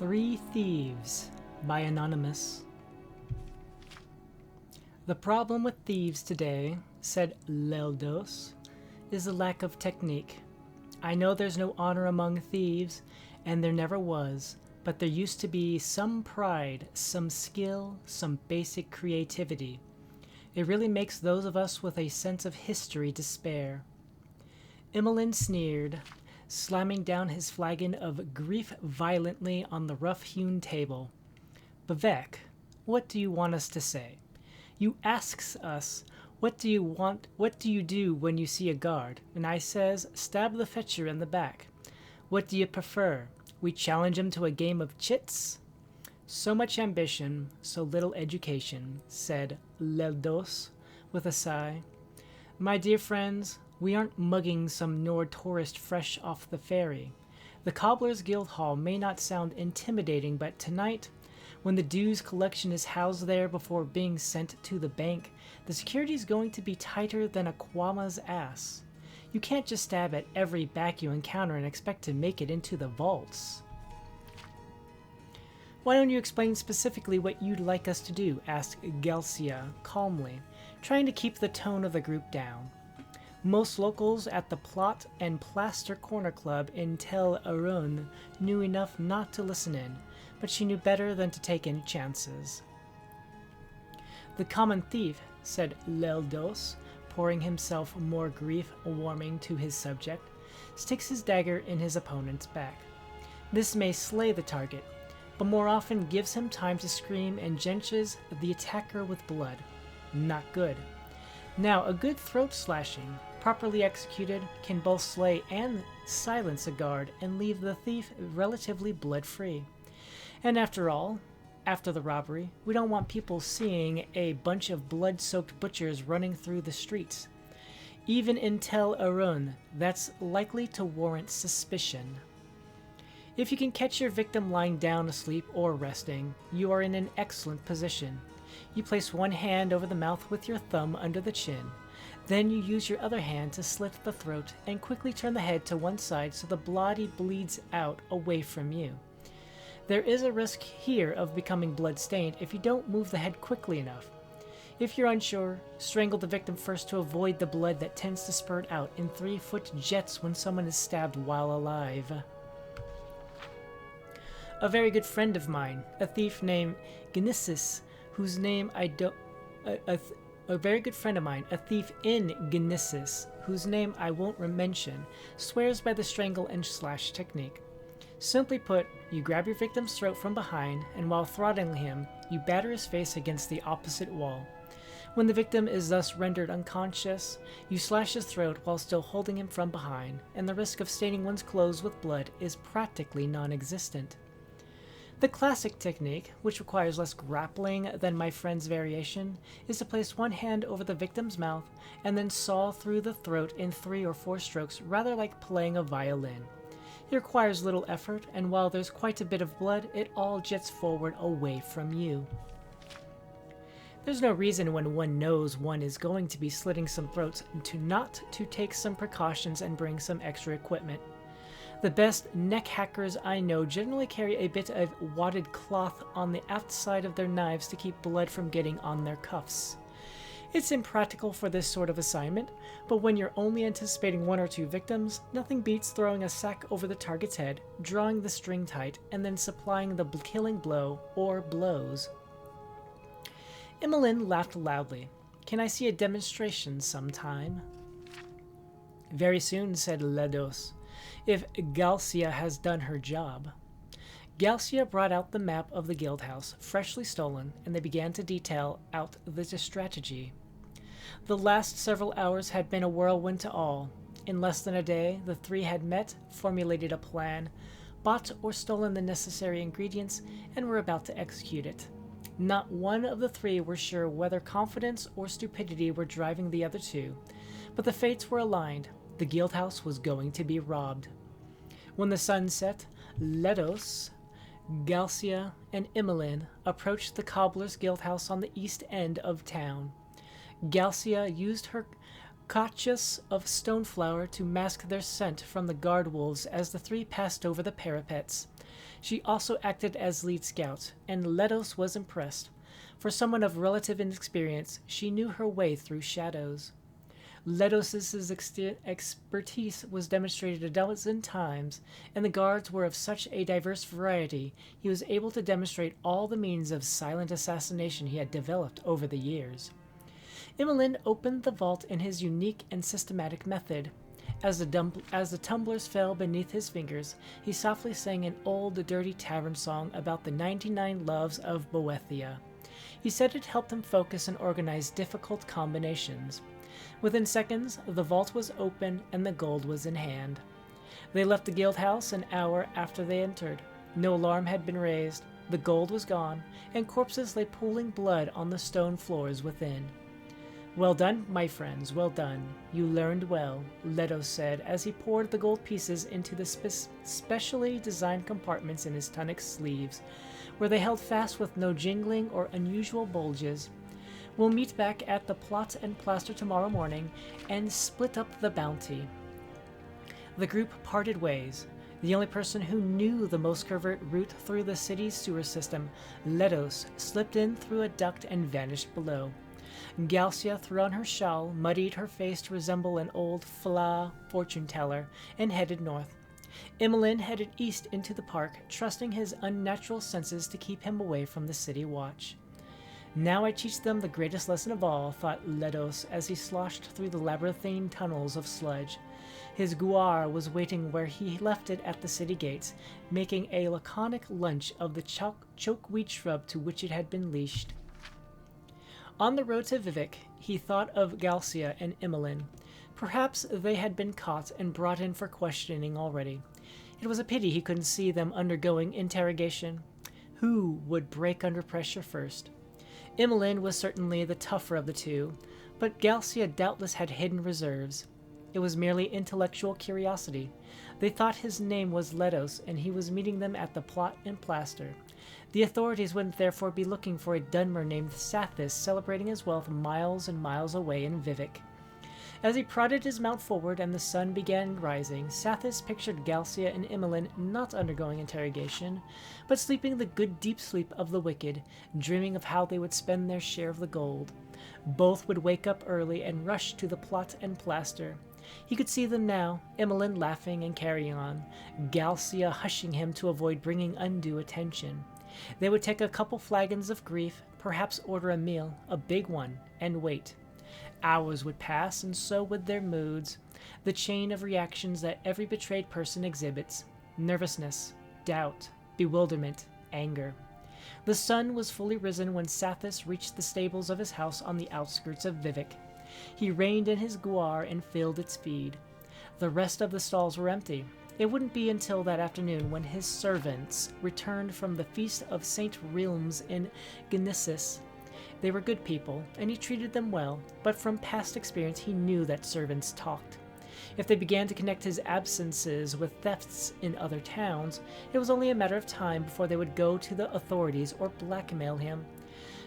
Three Thieves by Anonymous. The problem with thieves today, said Leldos, is the lack of technique. I know there's no honor among thieves, and there never was, but there used to be some pride, some skill, some basic creativity. It really makes those of us with a sense of history despair. Emmeline sneered, slamming down his flagon of grief violently on the rough-hewn table. Vivek, what do you want us to say? You asks us, what do you do when you see a guard? And I says, stab the fetcher in the back. What do you prefer? We challenge him to a game of chits? So much ambition, so little education, said Leldos with a sigh. My dear friends, we aren't mugging some Nord tourist fresh off the ferry. The Cobbler's Guild Hall may not sound intimidating, but tonight, when the dues collection is housed there before being sent to the bank, the security is going to be tighter than a Kwama's ass. You can't just stab at every back you encounter and expect to make it into the vaults. Why don't you explain specifically what you'd like us to do? Asked Gelsia calmly, trying to keep the tone of the group down. Most locals at the Plot and Plaster Corner Club in Tel Aron knew enough not to listen in, but she knew better than to take any chances. The common thief, said Leldos, pouring himself more grief warming to his subject, sticks his dagger in his opponent's back. This may slay the target, but more often gives him time to scream and drenches the attacker with blood. Not good. Now, a good throat slashing, properly executed, can both slay and silence a guard and leave the thief relatively blood-free. And after all, after the robbery, we don't want people seeing a bunch of blood-soaked butchers running through the streets. Even in Tel Aron, that's likely to warrant suspicion. If you can catch your victim lying down asleep or resting, you are in an excellent position. You place one hand over the mouth with your thumb under the chin. Then you use your other hand to slit the throat and quickly turn the head to one side so the body bleeds out away from you. There is a risk here of becoming blood-stained if you don't move the head quickly enough. If you're unsure, strangle the victim first to avoid the blood that tends to spurt out in 3-foot jets when someone is stabbed while alive. A very good friend of mine, a thief named Gnesis, whose name I don't... A very good friend of mine, a thief in Gnesis, whose name I won't mention, swears by the strangle and slash technique. Simply put, you grab your victim's throat from behind, and while throttling him, you batter his face against the opposite wall. When the victim is thus rendered unconscious, you slash his throat while still holding him from behind, and the risk of staining one's clothes with blood is practically non-existent. The classic technique, which requires less grappling than my friend's variation, is to place one hand over the victim's mouth and then saw through the throat in 3 or 4 strokes, rather like playing a violin. It requires little effort, and while there's quite a bit of blood, it all jets forward away from you. There's no reason when one knows one is going to be slitting some throats not to take some precautions and bring some extra equipment. The best neck hackers I know generally carry a bit of wadded cloth on the aft side of their knives to keep blood from getting on their cuffs. It's impractical for this sort of assignment, but when you're only anticipating 1 or 2 victims, nothing beats throwing a sack over the target's head, drawing the string tight, and then supplying the killing blow or blows. Emmeline laughed loudly. Can I see a demonstration sometime? Very soon, said Ledos, if Gelsia has done her job. Gelsia brought out the map of the guild house, freshly stolen, and they began to detail out the strategy. The last several hours had been a whirlwind to all. In less than a day, the 3 had met, formulated a plan, bought or stolen the necessary ingredients, and were about to execute it. Not one of the 3 were sure whether confidence or stupidity were driving the other 2, but the fates were aligned. The guild house was going to be robbed. When the sun set, Ledos, Gelsia, and Emmeline approached the Cobbler's Guild House on the east end of town. Gelsia used her kachas of stoneflower to mask their scent from the guard wolves as the 3 passed over the parapets. She also acted as lead scout, and Letos was impressed. For someone of relative inexperience, she knew her way through shadows. Letos' expertise was demonstrated a dozen times, and the guards were of such a diverse variety he was able to demonstrate all the means of silent assassination he had developed over the years. Imolen opened the vault in his unique and systematic method. As the tumblers fell beneath his fingers, he softly sang an old, dirty tavern song about the 99 loves of Boethia. He said it helped him focus and organize difficult combinations. Within seconds, the vault was open and the gold was in hand. They left the guild house an hour after they entered. No alarm had been raised, the gold was gone, and corpses lay pooling blood on the stone floors within. "Well done, my friends, well done. You learned well," Leto said as he poured the gold pieces into the specially designed compartments in his tunic sleeves, where they held fast with no jingling or unusual bulges. "We'll meet back at the Plot and Plaster tomorrow morning and split up the bounty." The group parted ways. The only person who knew the most covert route through the city's sewer system, Letos, slipped in through a duct and vanished below. Galcia threw on her shawl, muddied her face to resemble an old fortune-teller, and headed north. Imolen headed east into the park, trusting his unnatural senses to keep him away from the city watch. "Now I teach them the greatest lesson of all," thought Letos as he sloshed through the labyrinthine tunnels of sludge. His guar was waiting where he left it at the city gates, making a laconic lunch of the chokeweed shrub to which it had been leashed. On the road to Vivek, he thought of Galcia and Imolen. Perhaps they had been caught and brought in for questioning already. It was a pity he couldn't see them undergoing interrogation. Who would break under pressure first? Imolen was certainly the tougher of the two, but Galcia doubtless had hidden reserves. It was merely intellectual curiosity. They thought his name was Letos, and he was meeting them at the Plot and Plaster. The authorities wouldn't therefore be looking for a Dunmer named Sathis celebrating his wealth miles and miles away in Vivek. As he prodded his mount forward and the sun began rising, Sathis pictured Galcia and Imolen not undergoing interrogation, but sleeping the good deep sleep of the wicked, dreaming of how they would spend their share of the gold. Both would wake up early and rush to the Plot and Plaster. He could see them now, Imolen laughing and carrying on, Galcia hushing him to avoid bringing undue attention. They would take a couple flagons of grief, perhaps order a meal, a big one, and wait. Hours would pass, and so would their moods, the chain of reactions that every betrayed person exhibits: nervousness, doubt, bewilderment, anger. The sun was fully risen when Sathis reached the stables of his house on the outskirts of Vivek. He reined in his guar and filled its feed. The rest of the stalls were empty. It wouldn't be until that afternoon when his servants returned from the feast of St. Realms in Genesis. They were good people, and he treated them well, but from past experience he knew that servants talked. If they began to connect his absences with thefts in other towns, it was only a matter of time before they would go to the authorities or blackmail him.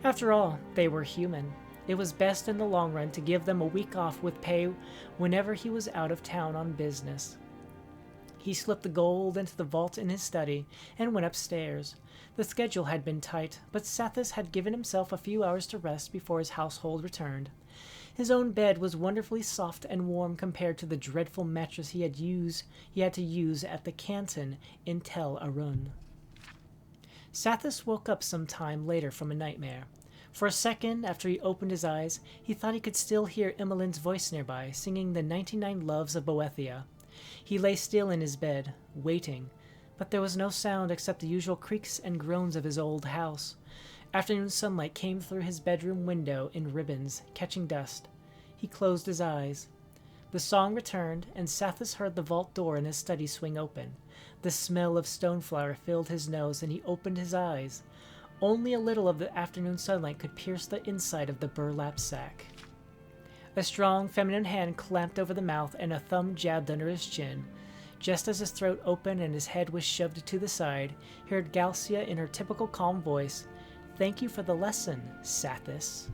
After all, they were human. It was best in the long run to give them a week off with pay whenever he was out of town on business. He slipped the gold into the vault in his study and went upstairs. The schedule had been tight, but Sathis had given himself a few hours to rest before his household returned. His own bed was wonderfully soft and warm compared to the dreadful mattress he had to use at the canton in Tel Arun. Sathis woke up some time later from a nightmare. For a second after he opened his eyes, he thought he could still hear Imolen's voice nearby, singing the 99 loves of Boethia. He lay still in his bed, waiting, but there was no sound except the usual creaks and groans of his old house. Afternoon sunlight came through his bedroom window in ribbons, catching dust. He closed his eyes. The song returned, and Sathis heard the vault door in his study swing open. The smell of stoneflower filled his nose, and he opened his eyes. Only a little of the afternoon sunlight could pierce the inside of the burlap sack. A strong feminine hand clamped over the mouth, and a thumb jabbed under his chin. Just as his throat opened and his head was shoved to the side, he heard Galcia in her typical calm voice, "Thank you for the lesson, Sathis."